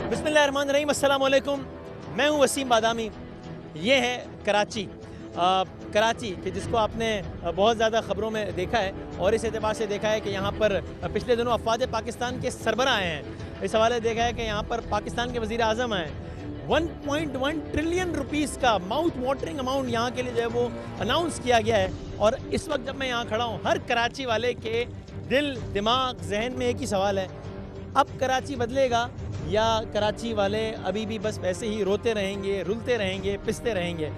बिस्मिल्लाहिर्रहमानिर्रहीम, अस्सलाम वालेकुम। मैं हूं वसीम बादामी। ये है कराची। कराची कि जिसको आपने बहुत ज़्यादा ख़बरों में देखा है और इस एतबार से देखा है कि यहाँ पर पिछले दिनों अफ़वाज पाकिस्तान के सरबराह आए हैं। इस हवाले देखा है कि यहाँ पर पाकिस्तान के वज़ीर आज़म आए हैं। 1.1 ट्रिलियन रुपीस का माउथ वाटरिंग अमाउंट यहाँ के लिए जो है वो अनाउंस किया गया है। और इस वक्त जब मैं यहाँ खड़ा हूँ, हर कराची वाले के दिल दिमाग जहन में एक ही सवाल है, अब कराची बदलेगा या कराची वाले अभी भी बस वैसे ही रोते रहेंगे, रुलते रहेंगे, पिसते रहेंगे।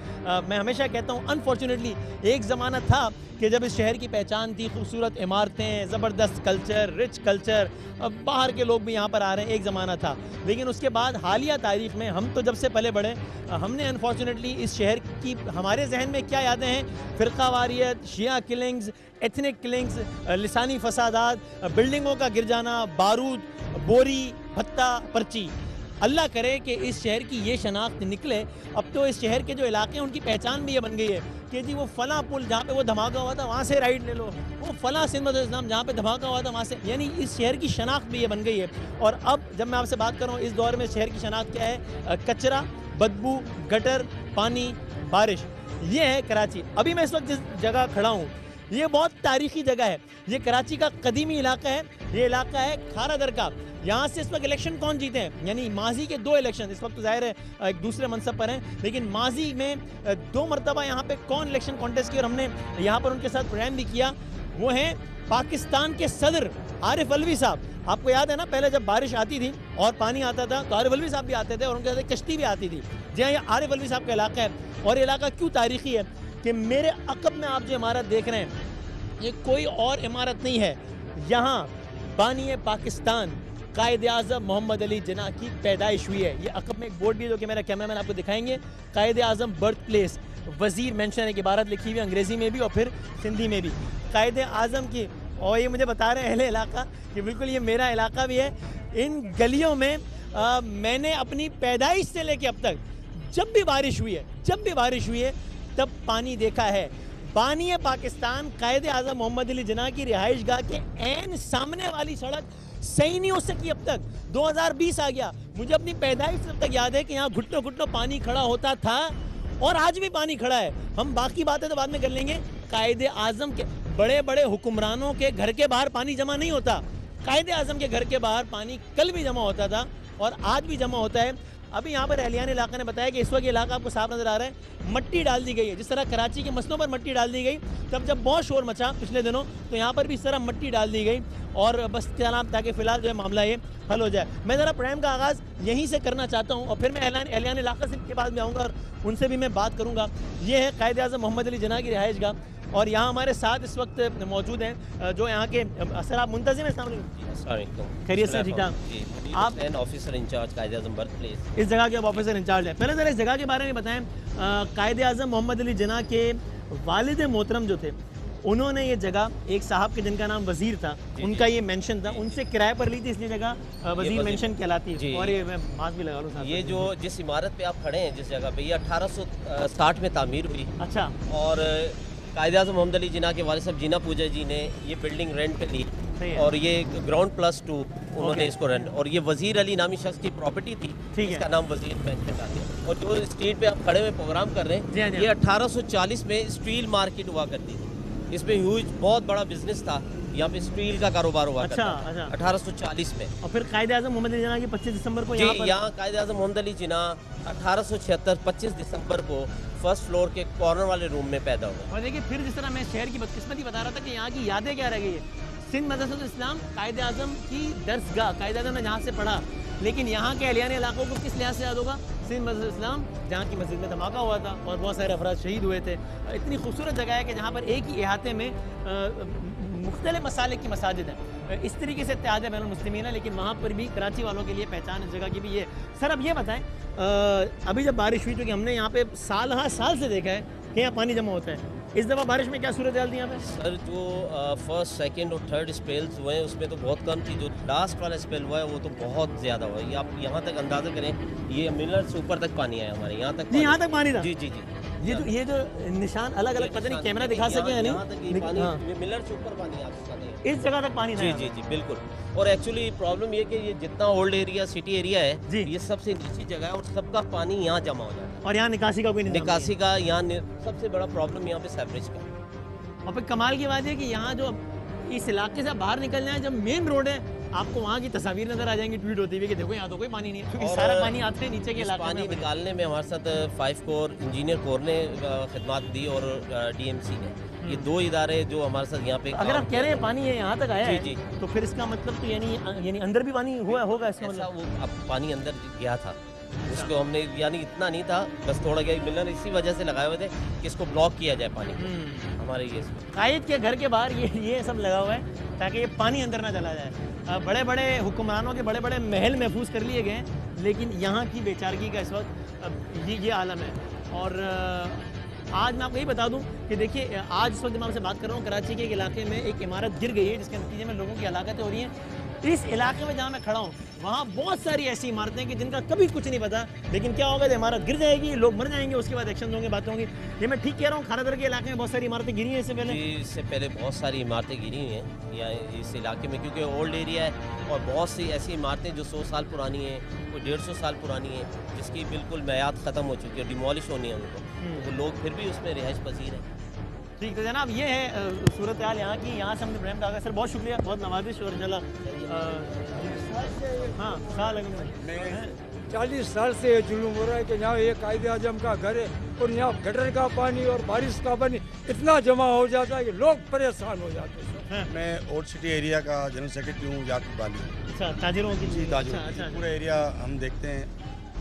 मैं हमेशा कहता हूँ अनफॉर्चुनेटली एक ज़माना था कि जब इस शहर की पहचान थी खूबसूरत इमारतें, ज़बरदस्त कल्चर, रिच कल्चर, बाहर के लोग भी यहाँ पर आ रहे हैं, एक ज़माना था। लेकिन उसके बाद हालिया तारीख में हम तो जब से पले बढ़े, हमने अनफॉर्चुनेटली इस शहर की हमारे जहन में क्या यादें हैं, फ़िरक़ावारियत, शिया किलिंग्स, एथनिक किलिंग्स, लिसानी फसादात, बिल्डिंगों का गिर जाना, बारूद, बोरी, भत्ता, पर्ची। अल्लाह करे कि इस शहर की ये शनाख्त निकले। अब तो इस शहर के जो इलाके हैं उनकी पहचान भी ये बन गई है कि जी वो फ़लाँ पुल जहाँ पे वो धमाका हुआ था वहाँ से राइड ले लो, वो फ़लाँ सिंध इस्लाम जहाँ पे धमाका हुआ था वहाँ से, यानी इस शहर की शनाख्त भी ये बन गई है। और अब जब मैं आपसे बात कर रहा हूँ इस दौर में शहर की शनाख्त क्या है, कचरा, बदबू, गटर, पानी, बारिश, ये है कराची। अभी मैं इस वक्त जिस जगह खड़ा हूँ ये बहुत तारीखी जगह है। ये कराची का कदीमी इलाका है। ये इलाका है खारा दर का। यहाँ से इस वक्त इलेक्शन कौन जीते हैं, यानी माजी के 2 इलेक्शन, इस वक्त तो जाहिर है एक दूसरे मनसब पर हैं, लेकिन माजी में 2 मरतबा यहाँ पे कौन इलेक्शन कॉन्टेस्ट किया और हमने यहाँ पर उनके साथ प्रोग्राम भी किया, वो हैं पाकिस्तान के सदर आरिफ अलवी साहब। आपको याद है ना, पहले जब बारिश आती थी और पानी आता था तो आरिफ अलवी साहब भी आते थे और उनके साथ कश्ती भी आती थी। जी हाँ, ये आरिफ अलवी साहब का इलाका है। और ये इलाका क्यों तारीखी है कि मेरे अकब में आप जो इमारत देख रहे हैं ये कोई और इमारत नहीं है, यहाँ बानी पाकिस्तान कायदे आज़म मोहम्मद अली जिन्ना की पैदाइश हुई है। ये अकब में एक बोर्ड भी है जो कि मेरा कैमरामैन आपको दिखाएंगे, कायदे आज़म बर्थ प्लेस, वज़ीर मेंशन है, एक इबारत लिखी हुई है अंग्रेज़ी में भी और फिर सिंधी में भी, कायदे आज़म की। और ये मुझे बता रहे हैं अहले इलाका कि बिल्कुल ये मेरा इलाका भी है। इन गलियों में मैंने अपनी पैदाइश से लेके अब तक जब भी बारिश हुई है तब पानी देखा है। बानी पाकिस्तान कायदे आज़म मोहम्मद अली जिन्ना की रिहाइश गाह के ऐन सामने वाली सड़क सही नहीं हो सकी अब तक। 2020 आ गया, मुझे अपनी पैदाइश से अब तक याद है कि यहाँ घुटनों घुटनों पानी खड़ा होता था और आज भी पानी खड़ा है। हम बाकी बातें तो बाद में कर लेंगे। कायदे आज़म के बड़े बड़े हुक्मरानों के घर के बाहर पानी जमा नहीं होता, कायदे आज़म के घर के बाहर पानी कल भी जमा होता था और आज भी जमा होता है। अभी यहाँ पर एहलियान इलाका ने बताया कि इस वक्त इलाका आपको साफ नज़र आ रहा है, मट्टी डाल दी गई है। जिस तरह कराची के मसलों पर मट्टी डाल दी गई तब जब बहुत शोर मचा पिछले दिनों, तो यहाँ पर भी इस तरह मट्टी डाल दी गई और बस सलाम, ताकि फ़िलहाल जो है मामला ये हल हो जाए। मैं ज़रा प्रोग्राम का आगाज़ यहीं से करना चाहता हूँ और फिर मैं एहलियान इलाका से के बाद में आऊँगा और उनसे भी मैं बात करूँगा। ये है कायदे आज़म मोहम्मद अली जिन्ना की रिहाइश गाह और यहाँ हमारे साथ इस वक्त मौजूद हैं जो यहाँ के सर, आप मुंतज़िम हैं, खैरियत से, ठीक ठाक? आप ऑफिसर इंचार्ज कायदे आज़म बर्थ प्लेस, इस जगह के ऑफिसर इंचार्ज हैं। पहले ज़रा इस जगह के बारे में बताएं। कायदे आज़म मोहम्मद अली जिन्ना के वालिद मोहतरम जो थे, उन्होंने ये जगह एक साहब के जिनका नाम वज़ीर था, उनका ये मेंशन था, उनसे किराए पर ली थी, इसलिए जगह वज़ीर मेंशन कहलाती है। और ये मैं मास्क भी लगा लूँ साहब। ये जो जिस इमारत पे आप खड़े हैं, जिस जगह पे, ये 1860 में तामीर हुई। अच्छा। और कायदे आज़म मोहम्मद अली जिन्ना के वालिद साहब जिन्ना पूजा जी ने ये बिल्डिंग रेंट पे ली और ये ग्राउंड +2 उन्होंने इसको रेंट, और ये वज़ीर अली नामी शख्स की प्रॉपर्टी थी, इसका नाम वज़ीर मेंशन था। और जो स्ट्रीट पे आप खड़े हुए प्रोग्राम कर रहे हैं, ये 1840 में स्टील मार्केट हुआ करती थी। इसमें ह्यूज बहुत बड़ा बिजनेस था, यहाँ पे स्टील का कारोबार हुआ करता था 1840 में। और फिर कायदे आज़म मोहम्मद अली जिन्ना की 25 दिसंबर को यहाँ कायदे आज़म मोहम्मद अली जिन्ना 1876 25 दिसंबर को फर्स्ट फ्लोर के कॉर्नर वाले रूम में पैदा हुआ। और देखिए फिर जिस तरह मैं शहर की बदकिस्मती बता रहा था कि यहाँ की यादें क्या रह गई है। सिंध मदरसतुल इस्लाम कायदे आज़म की दर्सगाह, कायदे आज़म ने जहाँ से पढ़ा, लेकिन यहाँ के एहलियान इलाकों को किस लिहाज से याद होगा? सिंध मदरसतुल इस्लाम, जहाँ की मस्जिद में धमाका हुआ था और बहुत सारे अफराद शहीद हुए थे। इतनी खूबसूरत जगह है कि जहाँ पर एक ही अहाते में मुख्तलिफ मसाले की मसाजिद हैं। इस तरीके से इत्तेहाद है बैनुल मुस्लिमीन है, लेकिन वहाँ पर भी कराची वालों के लिए पहचान इस जगह की भी ये। सर अब ये बताएं, अभी जब बारिश हुई, क्योंकि हमने यहाँ पे साल से देखा है कि यहाँ पानी जमा होता है, इस दफ़ा बारिश में क्या सूरत हाल थी यहाँ पे? सर जो फर्स्ट, सेकंड और थर्ड स्पेल्स हुए हैं उसमें तो बहुत कम थी, जो लास्ट वाला स्पेल हुआ है वो तो बहुत ज़्यादा हुआ है। ये आप यहाँ तक अंदाज़ा करें, ये मिलर से ऊपर तक पानी आया हमारे यहाँ तक। जी, यहाँ तक पानी था? जी जी जी। ये जो निशान अलग अलग, पता नहीं कैमरा दिखा सके या नहीं, मिलर से ऊपर पानी आ चुका है, इस जगह तक पानी था। जी जी जी बिल्कुल। और एक्चुअली प्रॉब्लम ये कि ये जितना ओल्ड एरिया सिटी एरिया जी। है, ये सबसे नीची जगह है और सबका पानी यहाँ जमा हो जाता है। और यहाँ निकासी का कोई निजाम नहीं है। निकासी का यहाँ सबसे बड़ा प्रॉब्लम यहाँ पे सेवरेज का। और फिर कमाल की बात है कि यहाँ जो इस इलाके से बाहर निकल जाए, जब मेन रोड है, आपको वहाँ की तस्वीर नजर आ जाएंगी ट्वीट होती हुई कि देखो यहाँ तो कोई पानी नहीं है, क्योंकि और सारा पानी आता है नीचे के इस इलाके पानी में। निकालने में हमारे साथ 5 कोर इंजीनियर कोर ने खिदमत दी और डीएमसी ने, ये 2 इदारे जो हमारे साथ यहाँ पे अगर आप कह रहे हैं पानी है यहाँ तक आया जी, है, जी। तो फिर इसका मतलब तो यानी अंदर भी पानी हुआ होगा इसका ऐसा मतलब। वो अब पानी अंदर गया था, उसको हमने यानी इतना नहीं था, बस थोड़ा गया मिलर इसी वजह से लगाए हुए थे कि इसको ब्लॉक किया जाए पानी को। हमारे ये कायद के घर के बाहर ये सब लगा हुआ है ताकि ये पानी अंदर ना चला जाए। बड़े बड़े हुक्मरानों के बड़े बड़े महल महफूज कर लिए गए हैं, लेकिन यहाँ की बेचारगी का इस वक्त ये आलम है। और आज मैं आपको यही बता दूं कि देखिए, आज इस वक्त जब मैं आपसे बात कर रहा हूँ, कराची के एक इलाके में एक इमारत गिर गई है, जिसके नतीजे में लोगों की हलाकतें हो रही हैं। इस इलाके में जहाँ मैं खड़ा हूँ, वहाँ बहुत सारी ऐसी इमारतें हैं कि जिनका कभी कुछ नहीं पता, लेकिन क्या होगा, इमारत गिर जाएगी, लोग मर जाएंगे, उसके बाद एक्शन होंगे, बातें होंगी। ये मैं ठीक कह रहा हूँ, खानादर के इलाके में बहुत सारी इमारतें गिरी हैं इससे पहले। जी, इससे पहले बहुत सारी इमारतें गिरी हुई हैं या इस इलाके में, क्योंकि ओल्ड एरिया है और बहुत सी ऐसी इमारतें जो 100 साल पुरानी हैं, कोई 150 साल पुरानी है, जिसकी बिल्कुल मैयाद ख़त्म हो चुकी है, डिमोलिश होनी है उनको, तो लोग फिर भी उसमें रिहाइश पसीर हैं। ठीक, तो जनाब ये है सूरत हाल यहाँ की। यहाँ से हमने प्रेम काका सर, बहुत शुक्रिया, बहुत नवाजिश। और इंशाल्लाह हाँ, 40 साल से ये जुलूम हो रहा है कि यहाँ एक कायदे आजम का घर है और यहाँ गटर का पानी और बारिश का पानी इतना जमा हो जाता है कि लोग परेशान हो जाते हैं। मैं ओल्ड सिटी एरिया का जनरल सेक्रेटरी हूँ, याकूब वाली। अच्छा, ताजिरों की जी, ताजिरों की। अच्छा। पूरा एरिया हम देखते हैं।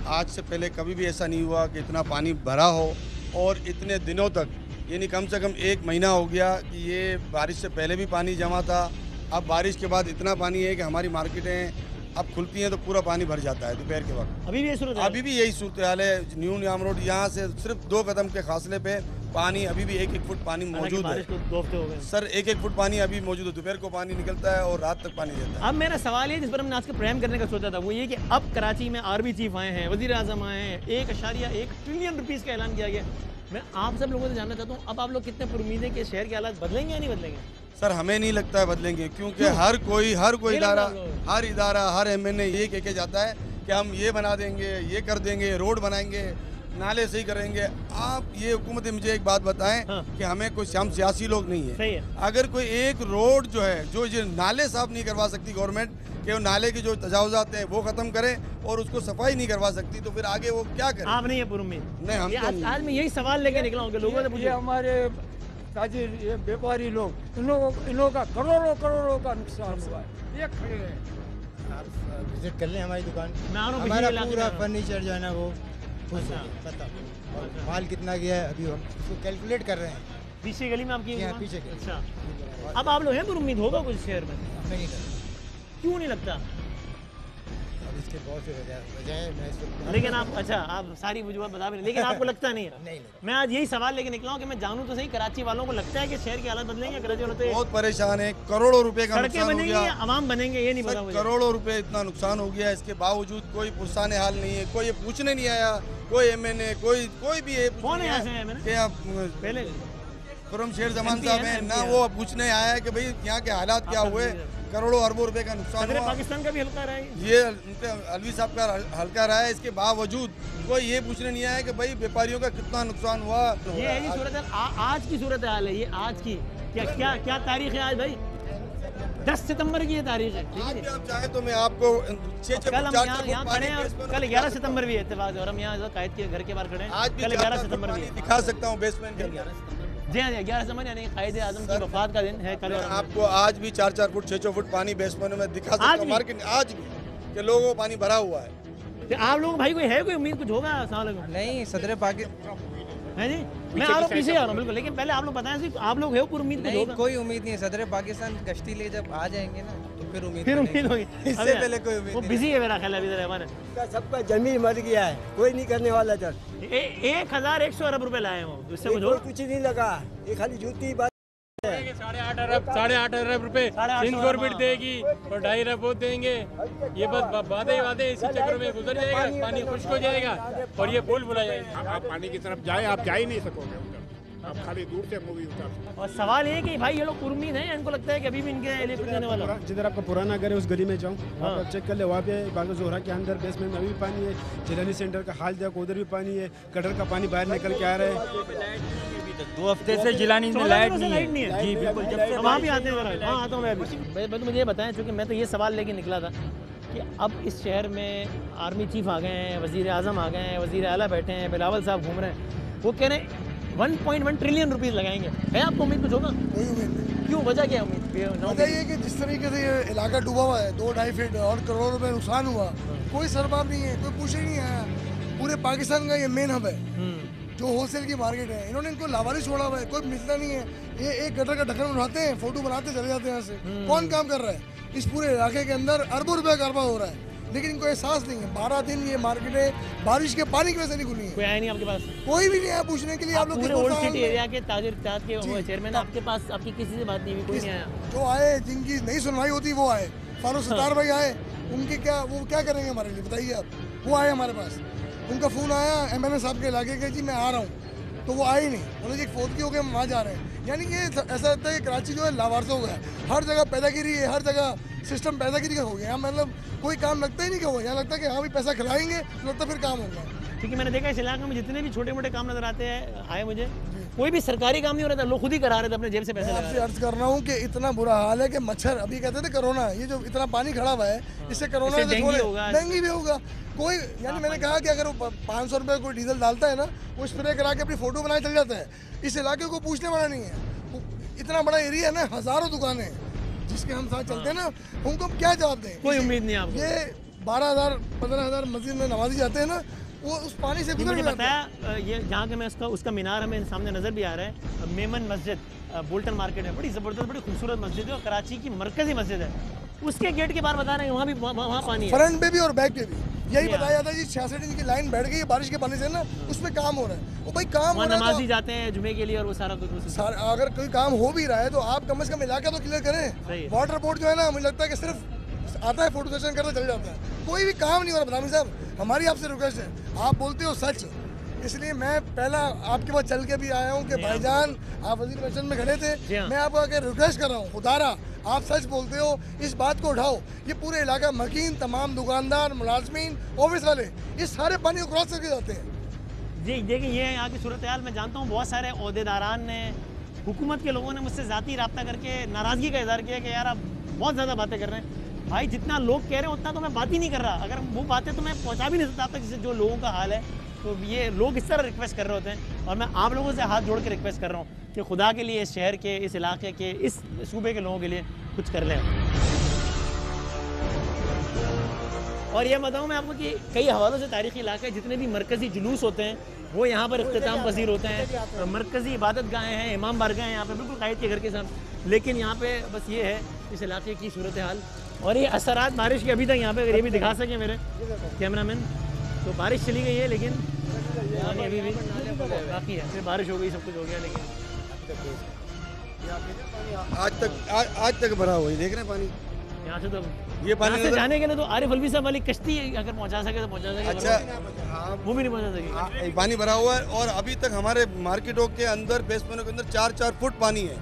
आज से पहले कभी भी ऐसा नहीं हुआ कि इतना पानी भरा हो और इतने दिनों तक, यानी कम से कम 1 महीना हो गया कि ये बारिश से पहले भी पानी जमा था। अब बारिश के बाद इतना पानी है कि हमारी मार्केटें अब खुलती हैं तो पूरा पानी भर जाता है दोपहर के वक्त। अभी भी ये सूरत हाल? अभी भी यही सूरत हाल है। न्यू नियाम रोड यहाँ से सिर्फ 2 कदम के फासले पे पानी अभी भी 1-1 फुट पानी मौजूद है। 2 हफ्ते हो गए सर, 1-1 फुट पानी अभी मौजूद है। दोपहर को पानी निकलता है और रात तक पानी रहता है। अब मेरा सवाल ये जिस पर हमने आज का प्रेम करने का सोचा था, वो ये कि अब कराची में आर्मी चीफ आए हैं, वजीर आजम आए हैं, 1.1 ट्रिलियन रुपीज़ का ऐलान किया गया। मैं आप सब लोगों से जानना चाहता हूँ, अब आप लोग कितने पुरुमीद हैं कि शहर के हालात बदलेंगे या नहीं बदलेंगे? सर, हमें नहीं लगता है बदलेंगे, क्योंकि हर कोई इदारा हर एमएनए ये कह के जाता है कि हम ये बना देंगे, ये कर देंगे, रोड बनाएंगे, नाले सही करेंगे। आप ये हुकूमत मुझे एक बात बताएं कि हमें कोई हम सियासी लोग नहीं है। सही है। अगर कोई एक रोड जो है, जो ये नाले साफ नहीं करवा सकती गवर्नमेंट, कि वो नाले के जो तजावुजात हैं वो ख़त्म करें और उसको सफाई नहीं करवा सकती, तो फिर आगे वो क्या करें? आप नहीं है पुरुमीद? नहीं, हम तो नहीं। आज मैं यही सवाल लेके निकला हूँ कि लोगों से ये पूछिए। हमारे ताजिर, ये व्यापारी लोग, इन लोगों का करोड़ों का नुकसान हुआ है। ये खड़े हैं, आप विजिट कर लें हमारी दुकान। मैं आ रहा हूँ, हमारा पिछले इलाके पूरा में। फर्नीचर जो है ना वो अच्छा। पता, और माल कितना गया है अभी हम उसको कैलकुलेट कर रहे हैं। पीछे गली में आपकी यहाँ दुकान? पीछे गली। अच्छा, अब आप लोग हैं पुरुमीद होगा कुछ शहर में? नहीं कर, क्यों नहीं लगता? अब इसके बहुत से वजह है। मैं इसको लेकिन आप, अच्छा, आप सारी वजूहत बता भी नहीं, लेकिन आपको लगता नहीं है? नहीं मैं आज यही सवाल लेके निकला हूँ कि मैं जानूँ तो सही, कराची वालों को लगता है कि शहर के हालात बदलेंगे? कराची वालों तो बहुत परेशान है, करोड़ों रुपए का सड़कें नुकसान हो बनेंगी गया। या आवाम बनेंगे, ये नहीं पता सर, मुझे। करोड़ों रुपए इतना नुकसान हो गया, इसके बावजूद कोई पुरसान हाल नहीं है, कोई ये पूछने नहीं आया, कोई एमएनए, कोई भी ये कौन है यहाँ से MNA? कि आप पहले खुर्रम शेर जमान MP साहब है हैं ना, ना, MP वो पूछने आया है कि भाई यहाँ के हालात क्या आप हुए, समझिए। करोड़ों अरबों रुपए का नुकसान सदर हुआ। पाकिस्तान का भी हल्का रहा है। ये उनके अलवी साहब का हल्का रहा है, इसके बावजूद कोई ये पूछने नहीं आया कि भाई व्यापारियों का कितना नुकसान हुआ। ये है जी सूरत हाल, आज की सूरत हाल है ये, आज की। क्या तारीख है आज भाई? 10 सितंबर की ये तारीख है, ठीक आज है? भी आप चाहें तो मैं आपको कल हम यहाँ खड़े हैं और कल 11 सितंबर भी है इत्तेफाक से, और हम यहाँ कायद के घर के बाहर खड़े हैं। आज भी कल 11 सितंबर भी पानी है। दिखा सकता हूँ बेसमेंट के अंदर। जी हाँ, 11 सितंबर यानी कायदे आजम की वफात का दिन है कल। मैं आपको आज भी 4-4 फुट 6-6 फुट पानी बेसमेंट में दिखा सकता आज हूँ भी? मार्केट आज भी, कि लोगों को पानी भरा हुआ है। तो आप लोग भाई कोई है, कोई उम्मीद कुछ होगा? अस्सलाम वालेकुम। नहीं, सदर पाकिस्तान है जी, मैं आ रहा हूँ, पीछे आ रहा हूँ बिल्कुल, लेकिन पहले आप लोग बताएं सिर्फ आप लोग हो, पूरी उम्मीद कुछ नहीं, होगा? कोई उम्मीद नहीं है। सदर पाकिस्तान गश्ती ले जब आ जाएंगे ना तो फिर उम्मीद फिर बनेगी। उम्मीद होगी। इससे अबे, पहले कोई उम्मीद वो नहीं। बिजी है मेरा ख्याल है अभी रहमान। सबका जमीन मर गया है, कोई नहीं करने वाला था। 1100 अरब रुपए लाए हैं वो, उससे कुछ हो? कुछ नहीं लगा, ये खाली जूती बात। 8.5 अरब रुपए सिंध गवर्नमेंट देगी और 2.5 अरब वो देंगे। ये बस वादे इसी चक्कर में गुजर जाएगा, पानी खुश्क हो जाएगा और ये भूल भुला जाएगा। आप पानी की तरफ जाए, आप जा ही नहीं सकोगे उधर। आप खाली दूर से मूवी उतार सकते और सवाल ये है कि भाई ये लोग उम्मीद है, इनको लगता है कि अभी भी इनके लिए कुछ देने वाला। जिधर आपका पुराना घर है उस गली में जाऊँ, वहाँ पर चेक कर ले, वहाँ पे बाग जोहरा के अंदर बेसमेंट में अभी भी पानी है। जिलानी सेंटर का हाल देखो, उधर भी पानी है, गटर का पानी बाहर निकल के आ रहा है। 2 हफ्ते से जिलानी में लाइट नहीं है। जी बिल्कुल, जब से वहाँ भी आते हैं, वहाँ आता हूँ मैं अभी। मुझे ये बताएं, चूँकि मैं तो ये सवाल लेके निकला था कि अब इस शहर में आर्मी चीफ आ गए हैं, वज़ीर आज़म आ गए हैं, वज़ीर आला बैठे हैं, बिलावल साहब घूम रहे हैं, वो कह रहे हैं 1.1 ट्रिलियन रुपीस लगाएंगे। है आपको उम्मीद कुछ होगा? कोई उम्मीद नहीं। क्यों, वजह क्या है उम्मीद? वजह ये कि जिस तरीके से ये इलाका डूबा हुआ है, 2-2.5 फीट और करोड़ों रुपए नुकसान हुआ, कोई सरबाब नहीं है, कोई पूछे नहीं आया। पूरे पाकिस्तान का ये मेन हब है, जो होलसेल की मार्केट है, इन्होंने इनको लावारिस छोड़ा हुआ है, कोई मिलता नहीं है। ये एक गटर का ढक्कन उठाते हैं, फोटो बनाते चले जाते हैं यहाँ से। कौन काम कर रहा है? इस पूरे इलाके के अंदर अरबों रुपए कारोबार हो रहा है, लेकिन इनको एहसास नहीं है। 12 दिन ये मार्केटें बारिश के पानी की वजह से नहीं खुली है। कोई आया नहीं आपके पास? कोई भी नहीं आया पूछने के लिए। आप लोग पूरे ओल्ड सिटी एरिया के ताजिर इत्तेहाद के चेयरमैन, आपके पास आपकी किसी से बात नहीं हुई? कोई नहीं आया? जो आए, जिनकी नहीं सुनवाई होती वो आए। फारूक सत्तार भाई आए, उनके वो क्या करेंगे हमारे लिए, बताइए आप। वो आए हमारे पास, उनका फ़ोन आया MNA साहब के इलाके के, जी मैं आ रहा हूँ, तो वो आए ही नहीं। बोले जी फोत की हो गए, हम वहाँ जा रहे हैं। यानी कि ऐसा लगता है कि कराची जो है लावारसा हो गया, हर जगह पैदागिरी है, हर जगह सिस्टम पैदागिरी का हो गया। यहाँ मतलब कोई काम लगता ही नहीं कि हो, यहाँ लगता है कि हाँ भी पैसा खिलाएंगे तो लगता फिर काम होगा। क्योंकि मैंने देखा इस इलाके में जितने भी छोटे मोटे काम नजर आते हैं, आए मुझे, कोई भी सरकारी काम नहीं हो रहा था, लोग खुद ही करा रहे थे अपने जेब से पैसे। आपसे अर्ज कर रहा हूँ कि इतना बुरा हाल है कि मच्छर, अभी कहते थे कोरोना, ये जो इतना पानी खड़ा हुआ है, इससे कोरोना डेंगू भी होगा। कोई यानी मैंने कहा कि अगर वो 500 रुपये कोई डीजल डालता है ना, वो स्प्रे करा के अपनी फोटो बनाए चल जाता है। इस इलाके को पूछने वाला नहीं है। इतना बड़ा एरिया है ना, हज़ारों दुकानें हैं जिसके हम साथ चलते हैं ना, उनको क्या जवाब दें? कोई उम्मीद नहीं आपको? ये 12,000-15,000 मस्जिद में नमाजी जाते हैं ना, वो उस पानी से गुजर जाते हैं। ये जहाँ के मैं उसका मीनार हमें सामने नज़र भी आ रहा है, मेमन मस्जिद बोल्टन मार्केट में, बड़ी ज़बरदस्त, बड़ी खूबसूरत मस्जिद है और कराची की मरकज़ी मस्जिद है। उसके गेट के बाहर बता रहे हैं वहाँ भी वहाँ पानी है, फ्रंट पे भी और बैक पे भी। यही बताया जाता है जी, 66 इंच की लाइन बैठ गई है बारिश के पानी से ना, उसमें काम हो रहा है। वो भाई काम हो रहा है, नमाजी जाते हैं जुमे के लिए और वो सारा कुछ। अगर कोई काम हो भी रहा है तो आप कम से कम इलाका तो क्लियर करें। वाटर बोर्ड जो है ना, मुझे लगता है कि सिर्फ आता है, फोटो सेशन करता चल जाता है, कोई भी काम नहीं हो रहा। बदामी साहब, हमारी आपसे रिक्वेस्ट है, आप बोलते हो सच, इसलिए मैं पहला आपके पास चल के भी आया हूँ कि भाईजान आप वजीर परिषद में खड़े थे, मैं आपको आके रिक्वेस्ट कर रहा हूँ, खुदारा आप सच बोलते हो, इस बात को उठाओ। ये पूरे इलाका मकीन, तमाम दुकानदार, मुलाजमीन, ऑफिस वाले, ये सारे पानी को क्रॉस करके जाते हैं। जी देखिए, ये है यहाँ की सूरत हाल। मैं जानता हूँ बहुत सारे ओहदेदारान ने, हुकूमत के लोगों ने मुझसे ज़ाती रब्ता करके नाराज़गी का इज़हार किया कि यार आप बहुत ज़्यादा बातें कर रहे हैं। भाई जितना लोग कह रहे हैं उतना तो मैं बात ही नहीं कर रहा। अगर वो बातें तो मैं पहुँचा भी नहीं सकता आप तक, जिससे जो लोगों का हाल है। तो ये लोग इस तरह रिक्वेस्ट कर रहे होते हैं और मैं आप लोगों से हाथ जोड़ के रिक्वेस्ट कर रहा हूँ कि खुदा के लिए इस शहर के, इस इलाके के, इस सूबे के लोगों के लिए कुछ कर लें। और ये बताऊँ मैं आपको कि कई हवालों से तारीख़ी इलाके जितने भी मरकज़ी जुलूस होते हैं वो यहाँ पर इख्तिताम पजीर होते हैं। मरकज़ी इबादत गाहें हैं, इमाम बारगाहें हैं यहाँ पे, बिल्कुल कायद के घर के साथ। लेकिन यहाँ पे बस ये है इस इलाके की सूरत हाल और ये असरात बारिश के अभी तक यहाँ पे, अगर ये भी दिखा सकें मेरे कैमरामैन, तो बारिश चली गई है लेकिन अभी भी काफ़ी है। फिर बारिश हो गई, सब कुछ हो गया, लेकिन आज तक भरा हुआ है, देख रहे हैं पानी यहाँ से। तो ये पानी से जाने के लिए तो आरिफ अलवी साहब वाली कश्ती अगर पहुँचा सके तो पहुँचा सके। अच्छा, हाँ, वो भी नहीं पहुँचा सके। पानी भरा हुआ है और अभी तक हमारे मार्केटों के अंदर, बेसमेंटों के अंदर 4-4 फुट पानी है।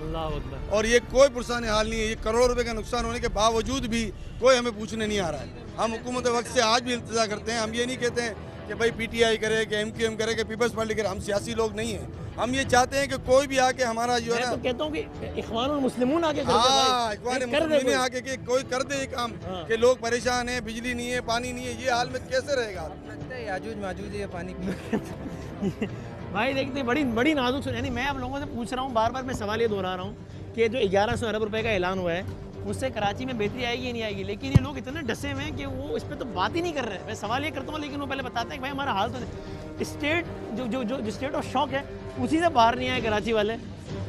अल्लाह अकबर। और ये कोई पुरसान हाल नहीं है। ये करोड़ों रुपए का नुकसान होने के बावजूद भी कोई हमें पूछने नहीं आ रहा है। हम हुकूमत वक्त से आज भी इंतजार करते हैं। हम ये नहीं कहते हैं कि भाई PTI करे, कि MQM करे, कि पीपल्स पार्टी करे। हम सियासी लोग नहीं हैं। हम ये चाहते हैं कि कोई भी आके हमारा जो है ना, मैं तो कहता हूँ कि इख्वानुल मुस्लिमून आके इख्वानुल मुस्लिमीन आके कि कोई कर दे ये काम कि लोग परेशान हैं, बिजली नहीं है, पानी नहीं है, ये हाल में कैसे रहेगा? लगता है याजूज माजूज ये पानी भाई देखते बड़ी नाजुक। यानी मैं आप लोगों से पूछ रहा हूँ, बार बार मैं सवाल ये दोहरा रहा हूँ कि जो 1100 अरब रुपए का ऐलान हुआ है उससे कराची में बेहतरी आएगी या नहीं आएगी, लेकिन ये लोग इतने डसे हुए हैं कि वो इस पर तो बात ही नहीं कर रहे हैं। मैं सवाल ये करता हूँ लेकिन वो पहले बताते हैं कि भाई हमारा हाल तो स्टेट जो स्टेट ऑफ शॉक है उसी से बाहर नहीं आए कराची वाले।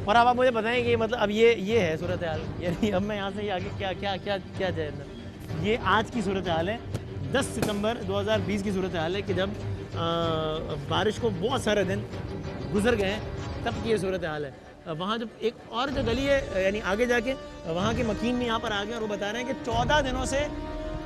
और अब आप मुझे बताएं कि मतलब अब ये है सूरत हाल। यानी अब मैं यहाँ से आगे क्या जाए। ये आज की सूरत हाल है, 10 सितंबर 2020 की सूरत हाल है कि जब बारिश को बहुत सारे दिन गुजर गए तब की ये सूरत हाल है। वहाँ जब एक और जो गली है यानी आगे जाके वहाँ के मकीन भी यहाँ पर आ गए और वो बता रहे हैं कि 14 दिनों से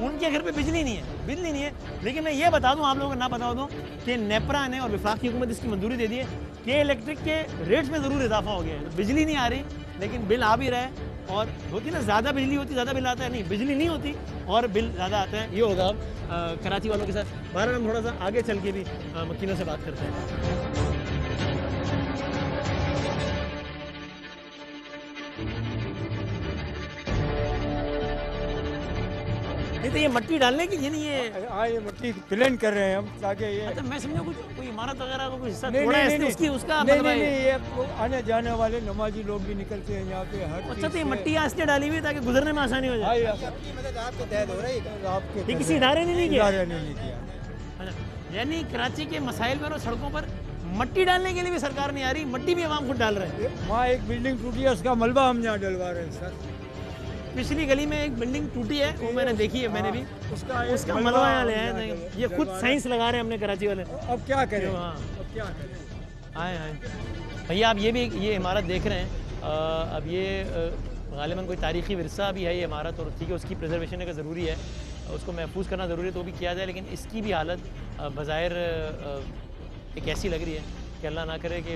उनके घर पे बिजली नहीं है। लेकिन मैं ये बता दूं आप लोगों को, ना बता दूं कि नेपरा ने और वफाक की हुकूमत इसकी मंजूरी दे दी है कि इलेक्ट्रिक के रेट्स में ज़रूर इजाफा हो गया है। बिजली नहीं आ रही लेकिन बिल आ भी रहा है, और होती ना ज़्यादा बिजली होती ज़्यादा बिल आता है, नहीं बिजली नहीं होती और बिल ज़्यादा आता है। ये होगा अब कराची वालों के साथ। बहरहाल हम थोड़ा सा आगे चल के भी मकीनों से बात करते हैं। नहीं तो ये मट्टी डालने की ये नहीं है। हाँ, ये मट्टी प्लान कर रहे हैं हम ताकि ये। अच्छा, मैं समझा कुछ कोई इमारत वगैरह का कुछ हिस्सा नहीं, थोड़ा नहीं, है नहीं, उसकी उसका नहीं, मतलब नहीं, है। नहीं, ये आने जाने वाले नमाजी लोग भी निकलते हैं यहाँ पे हर अच्छा, तो ये मट्टी आज से डाली हुई है ताकि गुजरने में आसानी हो जाए। आपकी मदद आपके तहत हो रही है, आपके ये किसी इदारे ने नहीं किया। इदारे ने नहीं किया। अच्छा, यानी कराची के मसाइल पर और सड़कों पर मट्टी डालने के लिए भी सरकार नहीं आ रही, मट्टी भी आवाम खुद डाल रहे हैं। वहाँ एक बिल्डिंग टूटी है, उसका मलबा हम यहाँ डलवा रहे हैं सर। पिछली गली में एक बिल्डिंग टूटी है, वो मैंने देखी है, मैंने भी उसका मलबा मलबा यहाँ ले हम आए यहाँ थे। ये खुद साइंस लगा रहे हैं हमने कराची वाले। अब क्या करें, हाँ, अब क्या करें। आए भैया, आप ये भी ये इमारत देख रहे हैं। अब ये गालिबन कोई तारीख़ी विरसा भी है ये इमारत, और ठीक है उसकी प्रिजर्वेशन का ज़रूरी है, उसको महफूज करना ज़रूरी है, तो भी किया जाए। लेकिन इसकी भी हालत बज़ाहिर एक ऐसी लग रही है कि अल्लाह ना करे कि